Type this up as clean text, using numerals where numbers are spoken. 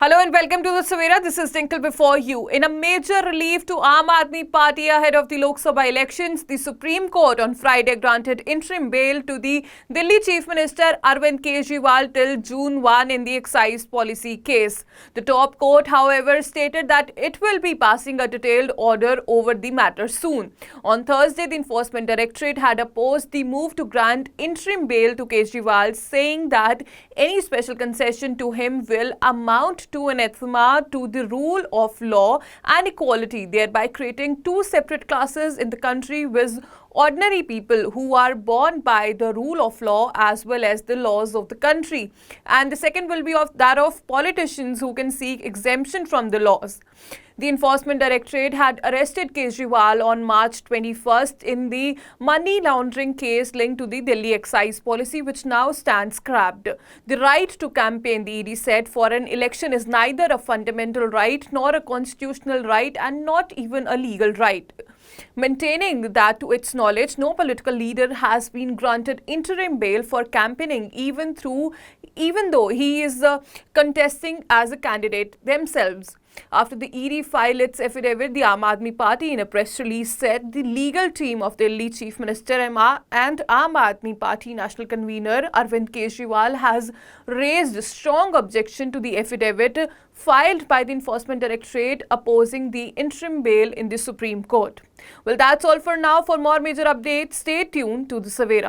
Hello and welcome to the Savera. This is Tinkle before you. In a major relief to Aam Aadmi Party ahead of the Lok Sabha elections, the Supreme Court on Friday granted interim bail to the Delhi Chief Minister Arvind Kejriwal till June 1 in the excise policy case. The top court, however, stated that it will be passing a detailed order over the matter soon. On Thursday, the Enforcement Directorate had opposed the move to grant interim bail to Kejriwal, saying that any special concession to him will amount to anathema to the rule of law and equality, thereby creating two separate classes in the country with ordinary people who are born by the rule of law as well as the laws of the country. And the second will be of that of politicians who can seek exemption from the laws. The Enforcement Directorate had arrested Kejriwal on March 21st in the money laundering case linked to the Delhi excise policy, which now stands scrapped. The right to campaign, the ED said, for an election is neither a fundamental right nor a constitutional right and not even a legal right, maintaining that to its knowledge no political leader has been granted interim bail for campaigning even though he is contesting as a candidate themselves. After the ED filed its affidavit, the Aam Aadmi Party in a press release said the legal team of Delhi Chief Minister and Aam Aadmi Party National Convener Arvind Kejriwal has raised strong objection to the affidavit filed by the Enforcement Directorate opposing the interim bail in the Supreme Court. Well, that's all for now. For more major updates, stay tuned to the Savera.